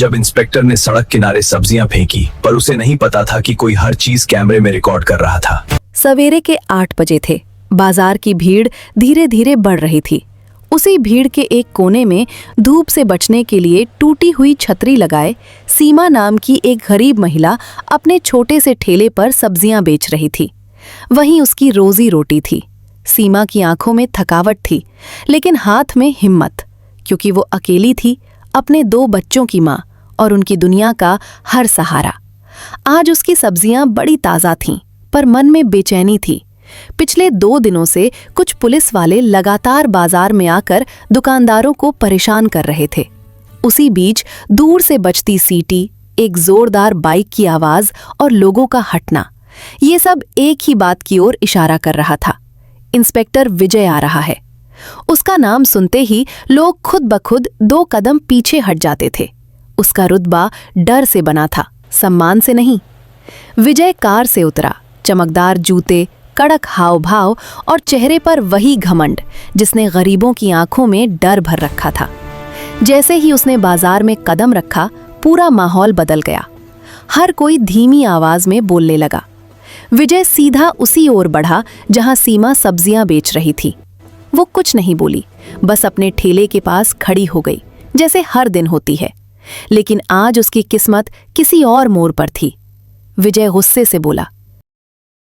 जब इंस्पेक्टर ने सड़क किनारे सब्जियां फेंकी, पर उसे नहीं पता था कि कोई हर चीज कैमरे में रिकॉर्ड कर रहा था। सवेरे के 8 बजे थे। बाजार की भीड़ धीरे धीरे बढ़ रही थी। उसी भीड़ के एक कोने में धूप से बचने के लिए टूटी हुई छतरी लगाए सीमा नाम की एक गरीब महिला अपने छोटे से ठेले पर सब्जियां बेच रही थी। वहीं उसकी रोजी रोटी थी। सीमा की आंखों में थकावट थी, लेकिन हाथ में हिम्मत, क्योंकि वो अकेली थी, अपने 2 बच्चों की माँ और उनकी दुनिया का हर सहारा। आज उसकी सब्जियां बड़ी ताज़ा थीं, पर मन में बेचैनी थी। पिछले 2 दिनों से कुछ पुलिस वाले लगातार बाजार में आकर दुकानदारों को परेशान कर रहे थे। उसी बीच दूर से बजती सीटी, एक जोरदार बाइक की आवाज और लोगों का हटना, ये सब एक ही बात की ओर इशारा कर रहा था। इंस्पेक्टर विजय आ रहा है। उसका नाम सुनते ही लोग खुद ब खुद 2 कदम पीछे हट जाते थे। उसका रुतबा डर से बना था, सम्मान से नहीं। विजय कार से उतरा। चमकदार जूते, कड़क हाव भाव और चेहरे पर वही घमंड जिसने गरीबों की आंखों में डर भर रखा था। जैसे ही उसने बाजार में कदम रखा, पूरा माहौल बदल गया। हर कोई धीमी आवाज में बोलने लगा। विजय सीधा उसी ओर बढ़ा जहां सीमा सब्जियां बेच रही थी। वो कुछ नहीं बोली, बस अपने ठेले के पास खड़ी हो गई, जैसे हर दिन होती है। लेकिन आज उसकी किस्मत किसी और मोड़ पर थी। विजय गुस्से से बोला,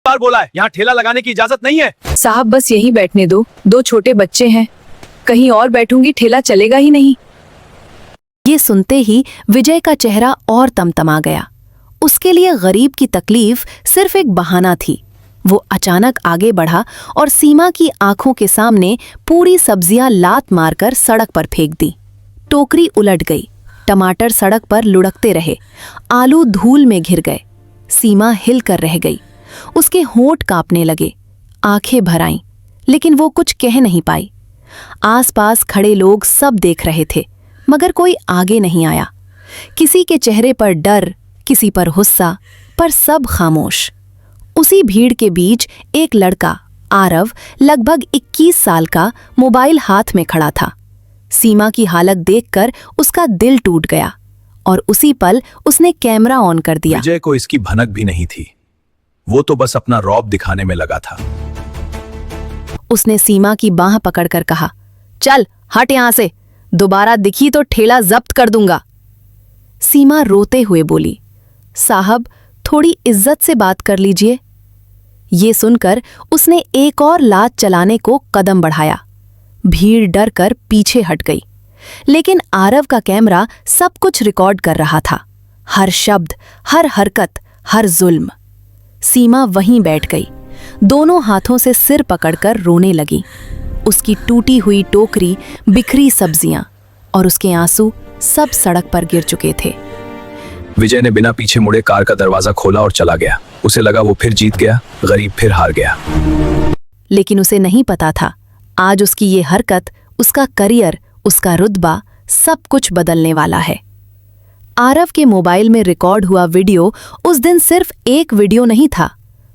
बार बोला है, यहाँ ठेला लगाने की इजाजत नहीं है। साहब बस यहीं बैठने दो, 2 छोटे बच्चे हैं, कहीं और बैठूंगी ठेला चलेगा ही नहीं। ये सुनते ही विजय का चेहरा और तमतमा गया। उसके लिए गरीब की तकलीफ सिर्फ एक बहाना थी। वो अचानक आगे बढ़ा और सीमा की आंखों के सामने पूरी सब्जियां लात मारकर सड़क पर फेंक दी। टोकरी उलट गई, टमाटर सड़क पर लुढ़कते रहे, आलू धूल में घिर गए। सीमा हिल कर रह गई। उसके होंठ कांपने लगे, आंखें भर आईं, लेकिन वो कुछ कह नहीं पाई। आसपास खड़े लोग सब देख रहे थे, मगर कोई आगे नहीं आया। किसी के चेहरे पर डर, किसी पर गुस्सा, पर सब खामोश। उसी भीड़ के बीच एक लड़का, आरव, लगभग 21 साल का, मोबाइल हाथ में खड़ा था। सीमा की हालत देखकर उसका दिल टूट गया और उसी पल उसने कैमरा ऑन कर दिया। विजय को इसकी भनक भी नहीं थी। वो तो बस अपना रौब दिखाने में लगा था। उसने सीमा की बांह पकड़कर कहा, चल हट यहां से, दोबारा दिखी तो ठेला जब्त कर दूंगा। सीमा रोते हुए बोली, साहब थोड़ी इज्जत से बात कर लीजिए। ये सुनकर उसने एक और लात चलाने को कदम बढ़ाया। भीड़ डर कर पीछे हट गई, लेकिन आरव का कैमरा सब कुछ रिकॉर्ड कर रहा था। हर शब्द, हर हरकत, हर जुल्म। सीमा वहीं बैठ गई, दोनों हाथों से सिर पकड़कर रोने लगी। उसकी टूटी हुई टोकरी, बिखरी सब्जियां और उसके आंसू सब सड़क पर गिर चुके थे। विजय ने बिना पीछे मुड़े कार का दरवाजा खोला और चला गया। उसे लगा वो फिर जीत गया, गरीब फिर हार गया। लेकिन उसे नहीं पता था, आज उसकी ये हरकत, उसका करियर, उसका रुतबा, सब कुछ बदलने वाला है। आरव के मोबाइल में रिकॉर्ड हुआ वीडियो उस दिन सिर्फ एक वीडियो नहीं था,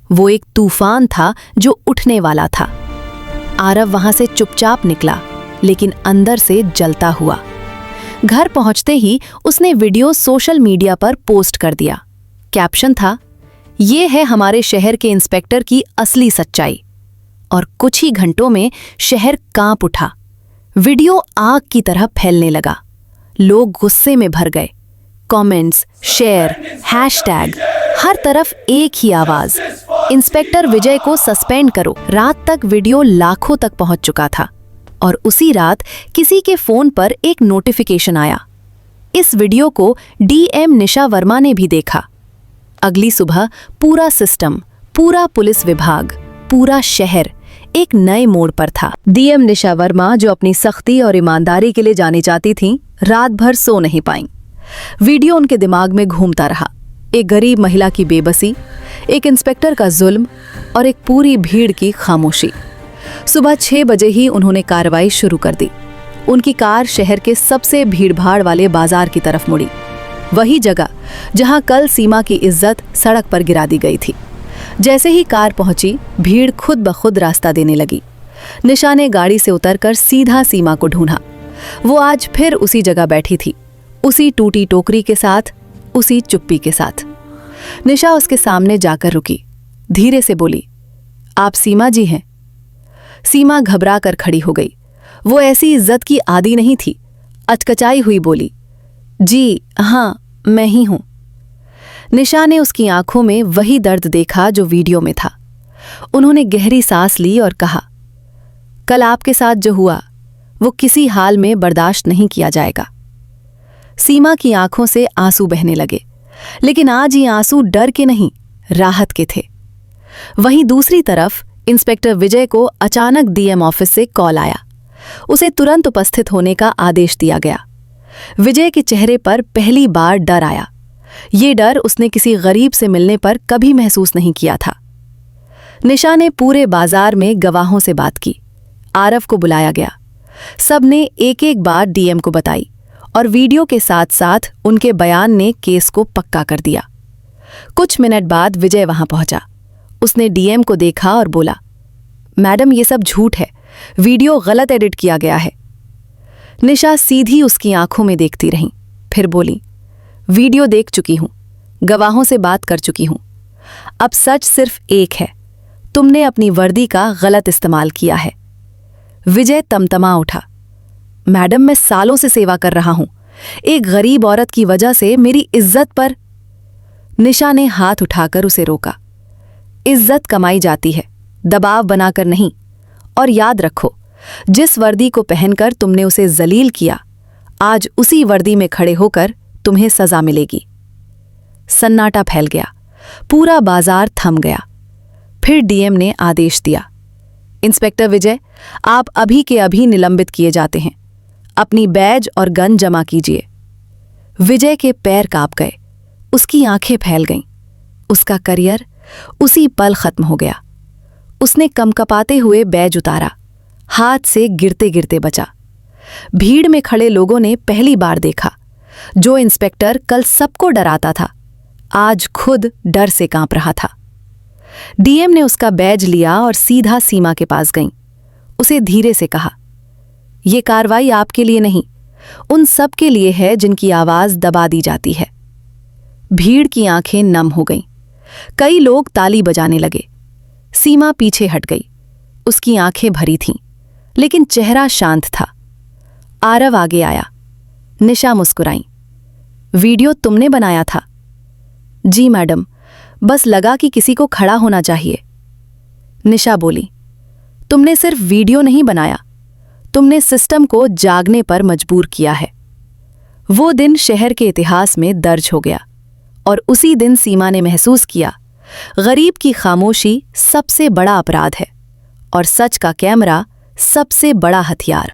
वो एक तूफान था जो उठने वाला था। आरव वहां से चुपचाप निकला, लेकिन अंदर से जलता हुआ। घर पहुंचते ही उसने वीडियो सोशल मीडिया पर पोस्ट कर दिया। कैप्शन था, ये है हमारे शहर के इंस्पेक्टर की असली सच्चाई। और कुछ ही घंटों में शहर कांप उठा। वीडियो आग की तरह फैलने लगा। लोग गुस्से में भर गए। कमेंट्स, शेयर, हैशटैग, हर तरफ एक ही आवाज, इंस्पेक्टर विजय को सस्पेंड करो। रात तक वीडियो लाखों तक पहुंच चुका था और उसी रात किसी के फोन पर एक नोटिफिकेशन आया। इस वीडियो को डीएम निशा वर्मा ने भी देखा। अगली सुबह पूरा सिस्टम, पूरा पुलिस विभाग, पूरा शहर एक नए मोड़ पर था। डीएम निशा वर्मा, जो अपनी सख्ती और ईमानदारी के लिए जानी जाती थीं, रात भर सो नहीं पाईं। वीडियो उनके दिमाग में घूमता रहा। एक गरीब महिला की बेबसी, एक इंस्पेक्टर का जुल्म और एक पूरी भीड़ की खामोशी। सुबह 6 बजे ही उन्होंने कार्रवाई शुरू कर दी। उनकी कार शहर के सबसे भीड़भाड़ वाले बाजार की तरफ मुड़ी, वही जगह जहां कल सीमा की इज्जत सड़क पर गिरा दी गई थी। जैसे ही कार पहुंची, भीड़ खुद ब खुद रास्ता देने लगी। निशा ने गाड़ी से उतरकर सीधा सीमा को ढूंढा। वो आज फिर उसी जगह बैठी थी, उसी टूटी टोकरी के साथ, उसी चुप्पी के साथ। निशा उसके सामने जाकर रुकी, धीरे से बोली, आप सीमा जी हैं? सीमा घबरा कर खड़ी हो गई। वो ऐसी इज्जत की आदी नहीं थी। अचकचाई हुई बोली, जी हाँ, मैं ही हूं। निशा ने उसकी आंखों में वही दर्द देखा जो वीडियो में था। उन्होंने गहरी सांस ली और कहा, कल आपके साथ जो हुआ वो किसी हाल में बर्दाश्त नहीं किया जाएगा। सीमा की आंखों से आंसू बहने लगे, लेकिन आज ये आंसू डर के नहीं, राहत के थे। वहीं दूसरी तरफ इंस्पेक्टर विजय को अचानक डीएम ऑफिस से कॉल आया। उसे तुरंत उपस्थित होने का आदेश दिया गया। विजय के चेहरे पर पहली बार डर आया। ये डर उसने किसी गरीब से मिलने पर कभी महसूस नहीं किया था। निशा ने पूरे बाजार में गवाहों से बात की। आरव को बुलाया गया। सबने एक एक बात डीएम को बताई और वीडियो के साथ साथ उनके बयान ने केस को पक्का कर दिया। कुछ मिनट बाद विजय वहां पहुंचा। उसने डीएम को देखा और बोला, मैडम ये सब झूठ है, वीडियो गलत एडिट किया गया है। निशा सीधी उसकी आंखों में देखती रही, फिर बोली, वीडियो देख चुकी हूं, गवाहों से बात कर चुकी हूं। अब सच सिर्फ एक है, तुमने अपनी वर्दी का गलत इस्तेमाल किया है। विजय तमतमा उठा, मैडम मैं सालों से सेवा कर रहा हूं, एक गरीब औरत की वजह से मेरी इज्जत पर। निशा ने हाथ उठाकर उसे रोका। इज्जत कमाई जाती है, दबाव बनाकर नहीं। और याद रखो, जिस वर्दी को पहनकर तुमने उसे जलील किया, आज उसी वर्दी में खड़े होकर तुम्हें सजा मिलेगी। सन्नाटा फैल गया, पूरा बाजार थम गया। फिर डीएम ने आदेश दिया, इंस्पेक्टर विजय, आप अभी के अभी निलंबित किए जाते हैं। अपनी बैज और गन जमा कीजिए। विजय के पैर कांप गए, उसकी आंखें फैल गईं। उसका करियर उसी पल खत्म हो गया। उसने कंपकपाते हुए बैज उतारा, हाथ से गिरते गिरते बचा। भीड़ में खड़े लोगों ने पहली बार देखा, जो इंस्पेक्टर कल सबको डराता था, आज खुद डर से कांप रहा था। डीएम ने उसका बैज लिया और सीधा सीमा के पास गईं। उसे धीरे से कहा, यह कार्रवाई आपके लिए नहीं, उन सब के लिए है जिनकी आवाज दबा दी जाती है। भीड़ की आंखें नम हो गईं। कई लोग ताली बजाने लगे। सीमा पीछे हट गई। उसकी आंखें भरी थीं, लेकिन चेहरा शांत था। आरव आगे आया। निशा मुस्कुराई, वीडियो तुमने बनाया था? जी मैडम, बस लगा कि किसी को खड़ा होना चाहिए। निशा बोली, तुमने सिर्फ वीडियो नहीं बनाया, तुमने सिस्टम को जागने पर मजबूर किया है। वो दिन शहर के इतिहास में दर्ज हो गया और उसी दिन सीमा ने महसूस किया, गरीब की खामोशी सबसे बड़ा अपराध है और सच का कैमरा सबसे बड़ा हथियार।